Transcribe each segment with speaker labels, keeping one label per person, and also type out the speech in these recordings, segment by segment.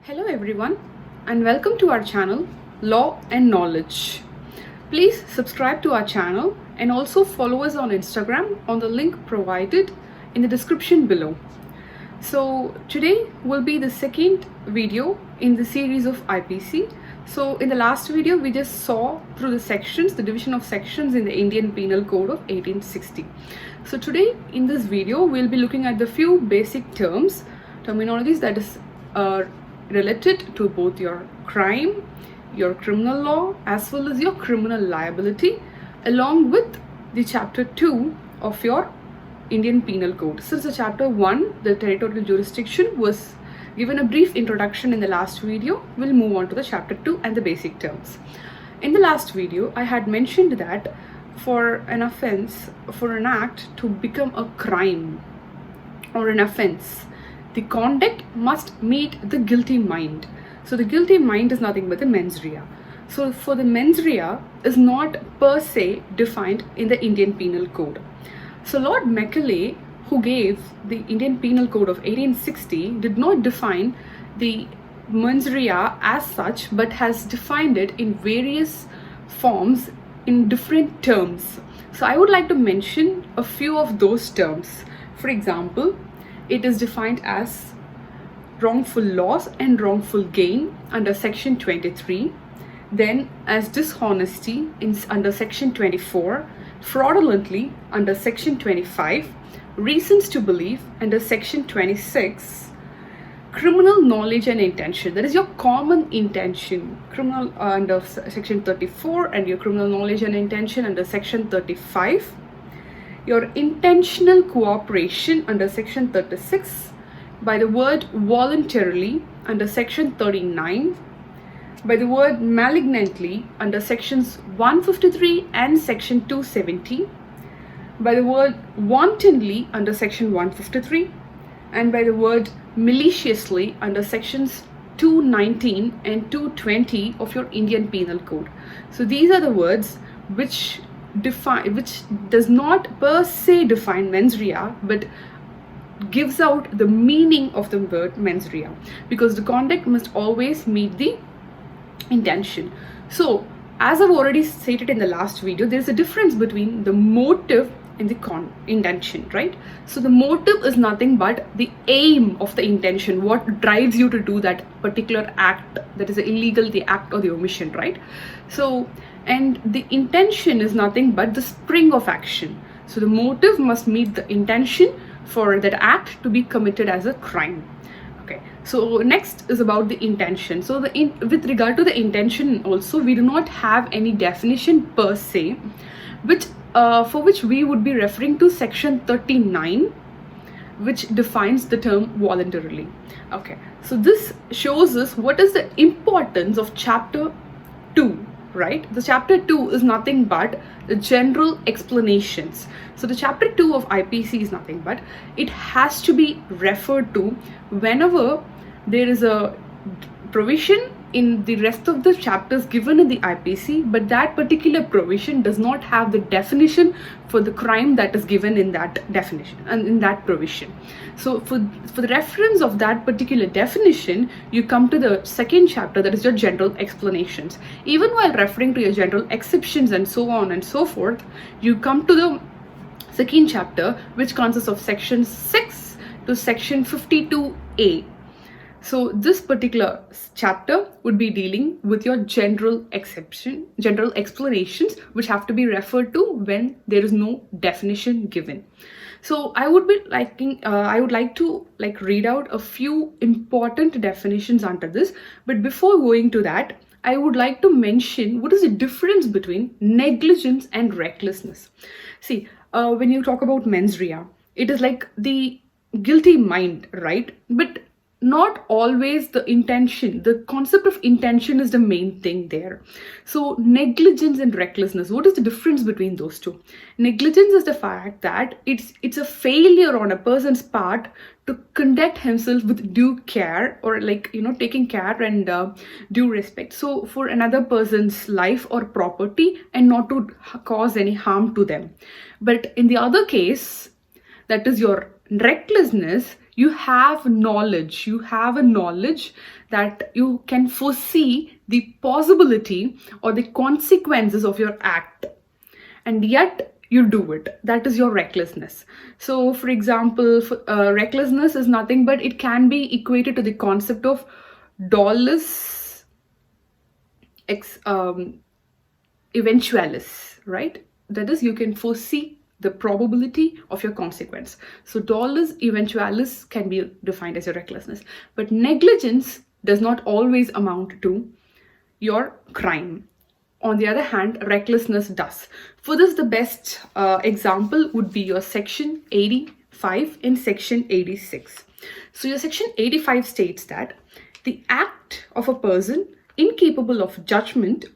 Speaker 1: Hello everyone and welcome to our channel Law and Knowledge. Please subscribe to our channel and also follow us on Instagram on the link provided in the description below. So today will be the second video in the series of IPC. So in the last video we just saw through the sections, the division of sections in the Indian Penal Code of 1860. So today in this video we'll be looking at the few basic terminologies that is related to both your crime, your criminal law, as well as your criminal liability, along with the chapter 2 of your Indian Penal Code. Since the chapter 1, the territorial jurisdiction, was given a brief introduction in the last video, we'll move on to the chapter 2 and the basic terms. In the last video, I had mentioned that for an offense, for an act to become a crime or an offense, the conduct must meet the guilty mind. So the guilty mind is nothing but the mens rea. So for the mens rea is not per se defined in the Indian Penal Code. So Lord Macaulay, who gave the Indian Penal Code of 1860, did not define the mens rea as such, but has defined it in various forms in different terms. So I would like to mention a few of those terms. For example, it is defined as wrongful loss and wrongful gain under section 23, then as dishonesty under section 24, fraudulently under section 25, reasons to believe under section 26, criminal knowledge and intention, that is your common intention, criminal under section 34, and your criminal knowledge and intention under section 35, your intentional cooperation under section 36, by the word voluntarily under section 39, by the word malignantly under sections 153 and section 270, by the word wantonly under section 153, and by the word maliciously under sections 219 and 220 of your Indian Penal Code. So these are the words which does not per se define mens rea, but gives out the meaning of the word mens rea, because the conduct must always meet the intention. So as I've already stated in the last video, there's a difference between the motive and the intention, right? So the motive is nothing but the aim of the intention, what drives you to do that particular act, that is illegal, the act or the omission, right? So, and the intention is nothing but the spring of action. So the motive must meet the intention for that act to be committed as a crime. Okay, so next is about the intention. So with regard to the intention also, we do not have any definition per se, which for which we would be referring to section 39, which defines the term voluntarily. Okay, so this shows us what is the importance of chapter 2, right? The chapter 2 is nothing but the general explanations. So the chapter 2 of IPC is nothing but it has to be referred to whenever there is a provision in the rest of the chapters given in the IPC, but that particular provision does not have the definition for the crime that is given in that definition and in that provision. So for the reference of that particular definition, you come to the second chapter, that is your general explanations. Even while referring to your general exceptions and so on and so forth, you come to the second chapter, which consists of section 6 to section 52A. So this particular chapter would be dealing with your general explanations, which have to be referred to when there is no definition given. So I would like to read out a few important definitions under this. But before going to that, I would like to mention what is the difference between negligence and recklessness. See, when you talk about mens rea, it is like the guilty mind, right? But not always the intention. The concept of intention is the main thing there. So negligence and recklessness, what is the difference between those two? Negligence is the fact that it's a failure on a person's part to conduct himself with due care, or taking care and due respect, so for another person's life or property, and not to cause any harm to them. But in the other case, that is your recklessness, you have knowledge, you have a knowledge that you can foresee the possibility or the consequences of your act, and yet you do it. That is your recklessness. So for example, recklessness is nothing but it can be equated to the concept of dolus eventualis, right? That is, you can foresee the probability of your consequence. So dolus eventualis can be defined as your recklessness, but negligence does not always amount to your crime. On the other hand, recklessness does. For this, the best example would be your section 85 and section 86. So your section 85 states that the act of a person incapable of judgment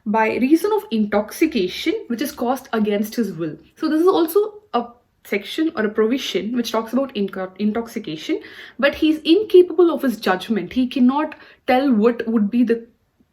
Speaker 1: by reason of intoxication which is caused against his will. So this is also a section or a provision which talks about intoxication, but he's incapable of his judgment. He cannot tell what would be the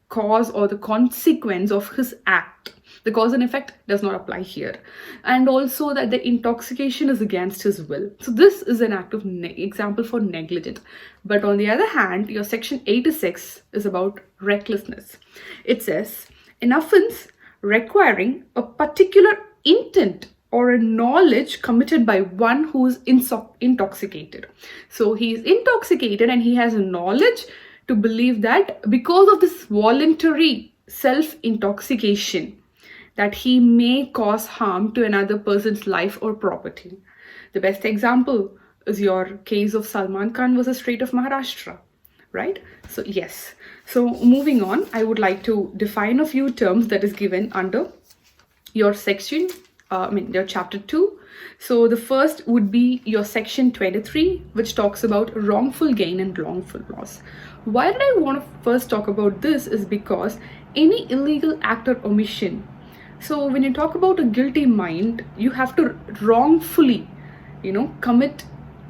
Speaker 1: cause or the consequence of his act. The cause and effect does not apply here. And also that the intoxication is against his will. So this is an act of example for negligent. But on the other hand, your section 86 is about recklessness. It says, an offense requiring a particular intent or a knowledge committed by one who is intoxicated. So he is intoxicated and he has a knowledge to believe that because of this voluntary self-intoxication, that he may cause harm to another person's life or property. The best example is your case of Salman Khan versus State of Maharashtra, right? So yes. So moving on, I would like to define a few terms that is given under your section, your chapter 2. So the first would be your section 23, which talks about wrongful gain and wrongful loss. Why did I want to first talk about this is because any illegal act or omission. So when you talk about a guilty mind, you have to wrongfully, commit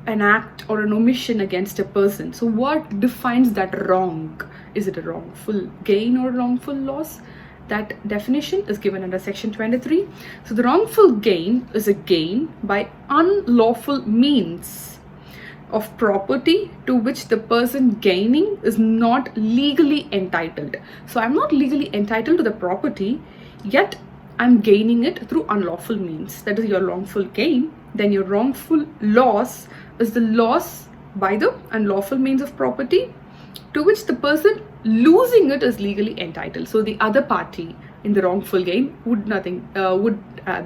Speaker 1: an act or an omission against a person. So what defines that wrong? Is it a wrongful gain or wrongful loss? That definition is given under section 23. So the wrongful gain is a gain by unlawful means of property to which the person gaining is not legally entitled. So I'm not legally entitled to the property, yet I'm gaining it through unlawful means. That is your wrongful gain. Then your wrongful loss is the loss by the unlawful means of property to which the person losing it is legally entitled. So the other party in the wrongful gain would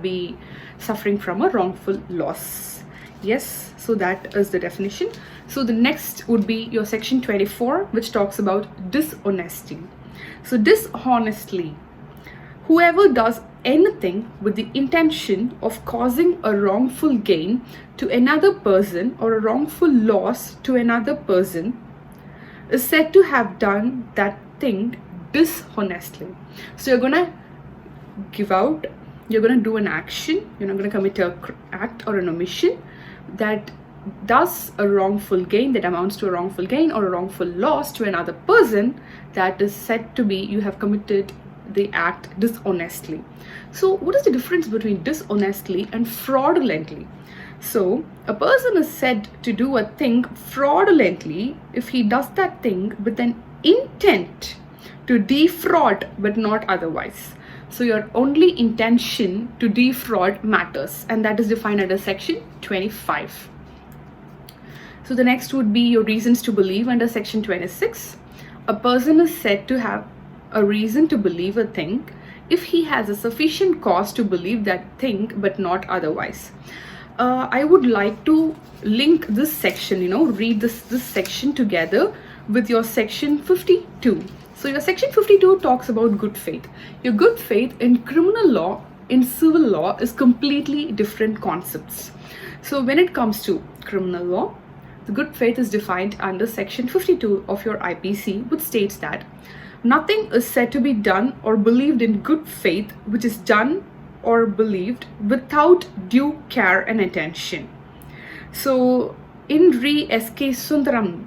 Speaker 1: be suffering from a wrongful loss. Yes, so that is the definition. So the next would be your section 24, which talks about dishonesty. So dishonestly, whoever does anything with the intention of causing a wrongful gain to another person or a wrongful loss to another person is said to have done that thing dishonestly. So you're gonna do an action, you're not gonna commit an act or an omission that does a wrongful gain, that amounts to a wrongful gain or a wrongful loss to another person, that is said to be you have committed the act dishonestly. So what is the difference between dishonestly and fraudulently? So a person is said to do a thing fraudulently if he does that thing with an intent to defraud but not otherwise. So your only intention to defraud matters, and that is defined under section 25. So the next would be your reasons to believe under section 26. A person is said to have a reason to believe a thing if he has a sufficient cause to believe that thing but not otherwise. I would like to link this section, read this section together with your section 52. So your section 52 talks about good faith. Your good faith in criminal law, in civil law is completely different concepts. So when it comes to criminal law, the good faith is defined under section 52 of your IPC, which states that nothing is said to be done or believed in good faith which is done or believed without due care and attention. So in Re S.K. Sundaram,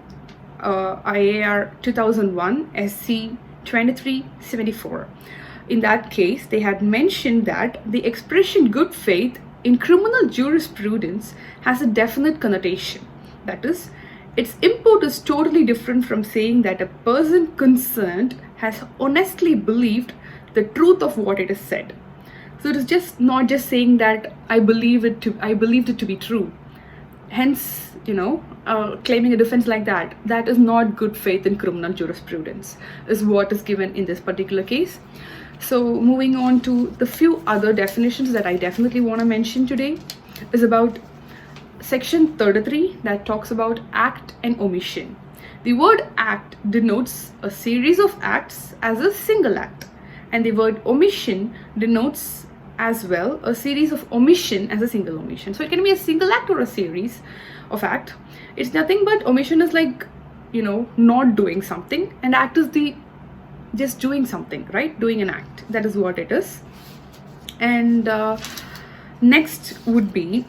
Speaker 1: IAR 2001 SC 2374, in that case they had mentioned that the expression good faith in criminal jurisprudence has a definite connotation. That is, its import is totally different from saying that a person concerned has honestly believed the truth of what it is said. So it is just not just saying that I believed it to be true. Hence, claiming a defense like that is not good faith in criminal jurisprudence, is what is given in this particular case. So moving on to the few other definitions that I definitely want to mention today is about section 33 that talks about act and omission. The word act denotes a series of acts as a single act, and the word omission denotes as well a series of omission as a single omission. So it can be a single act or a series of act. It's nothing but omission is like, not doing something, and act is the just doing something, right? Doing an act. That is what it is. And next would be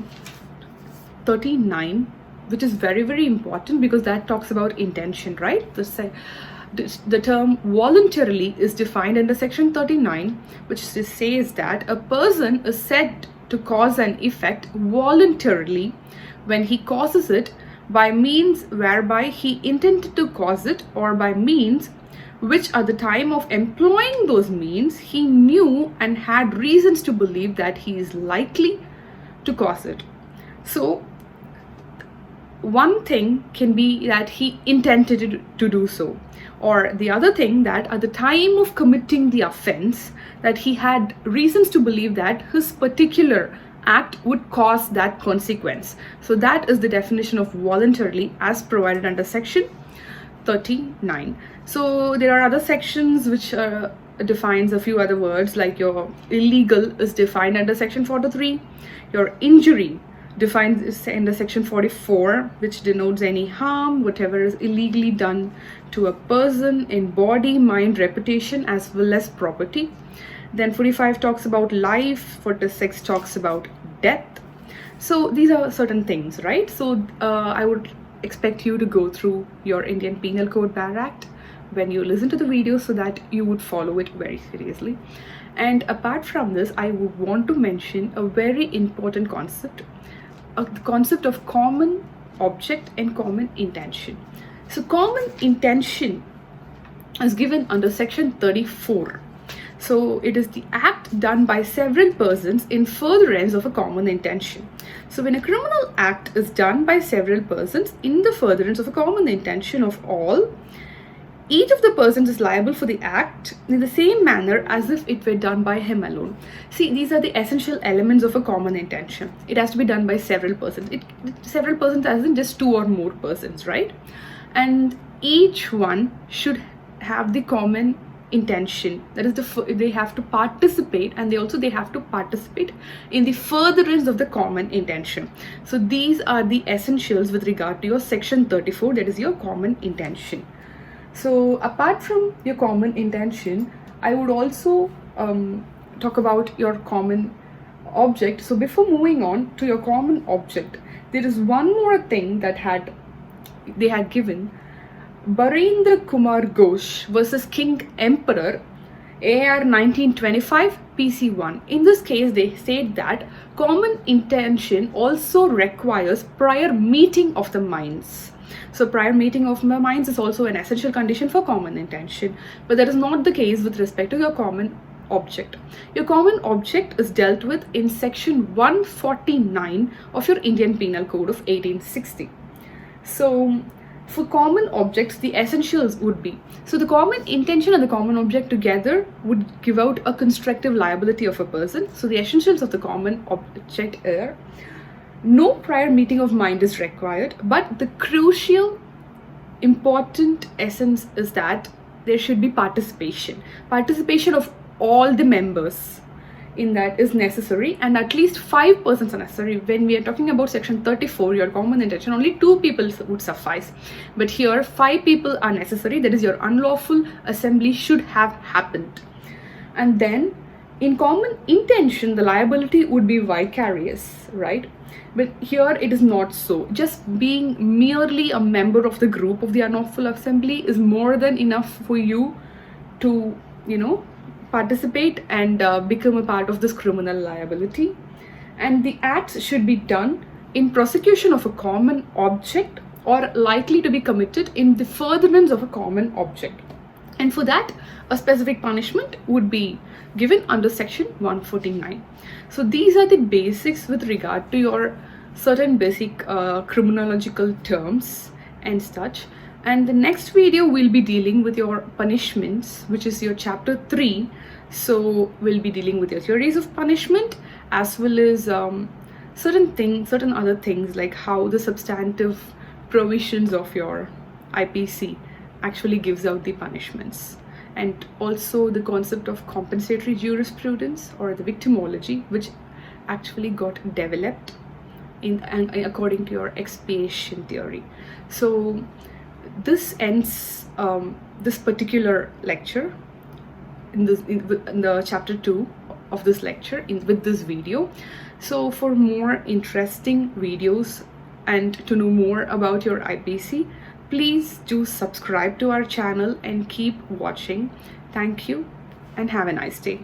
Speaker 1: 39, which is very, very important because that talks about intention, right? The term voluntarily is defined under section 39, which says that a person is said to cause an effect voluntarily when he causes it by means whereby he intended to cause it, or by means which at the time of employing those means he knew and had reasons to believe that he is likely to cause it. So one thing can be that he intended to do so, or the other thing that at the time of committing the offense that he had reasons to believe that his particular act would cause that consequence. So that is the definition of voluntarily as provided under section 39. So there are other sections which defines a few other words, like your illegal is defined under section 43, your injury defined in the section 44, which denotes any harm whatever is illegally done to a person in body, mind, reputation as well as property. Then 45 talks about life, 46 talks about death. So these are certain things, right? So I would expect you to go through your Indian Penal Code Bar Act when you listen to the video so that you would follow it very seriously. And apart from this, I would want to mention a very important concept, the concept of common object and common intention. So common intention is given under section 34. So it is the act done by several persons in furtherance of a common intention. So when a criminal act is done by several persons in the furtherance of a common intention of all, each of the persons is liable for the act in the same manner as if it were done by him alone. See, these are the essential elements of a common intention. It has to be done by several persons. Several persons as in just two or more persons, right? And each one should have the common intention. That is, they have to participate, and they have to participate in the furtherance of the common intention. So these are the essentials with regard to your section 34, that is your common intention. So apart from your common intention, I would also talk about your common object. So before moving on to your common object, there is one more thing that they had given. Barendra Kumar Ghosh versus King Emperor, AR 1925 PC1. In this case, they said that common intention also requires prior meeting of the minds. So prior meeting of the minds is also an essential condition for common intention, but that is not the case with respect to your common object. Your common object is dealt with in section 149 of your Indian Penal Code of 1860. So for common objects, the essentials would be, so the common intention and the common object together would give out a constructive liability of a person. So the essentials of the common object are: no prior meeting of mind is required, but the crucial important essence is that there should be participation of all the members in that is necessary, and at least 5 persons are necessary. When we are talking about section 34, your common intention, only 2 people would suffice, but here 5 people are necessary. That is, your unlawful assembly should have happened. And then in common intention, the liability would be vicarious, right? But here it is not so. Just being merely a member of the group of the unlawful assembly is more than enough for you to, participate and become a part of this criminal liability. And the acts should be done in prosecution of a common object or likely to be committed in the furtherance of a common object. And for that, a specific punishment would be given under section 149. So these are the basics with regard to your certain basic criminological terms and such. And the next video will be dealing with your punishments, which is your chapter 3. So we'll be dealing with your theories of punishment, as well as certain other things, like how the substantive provisions of your IPC actually gives out the punishments, and also the concept of compensatory jurisprudence or the victimology, which actually got developed according to your expiation theory. So this ends this particular lecture in the chapter 2 of this lecture with this video. So for more interesting videos and to know more about your IPC, please do subscribe to our channel and keep watching. Thank you and have a nice day.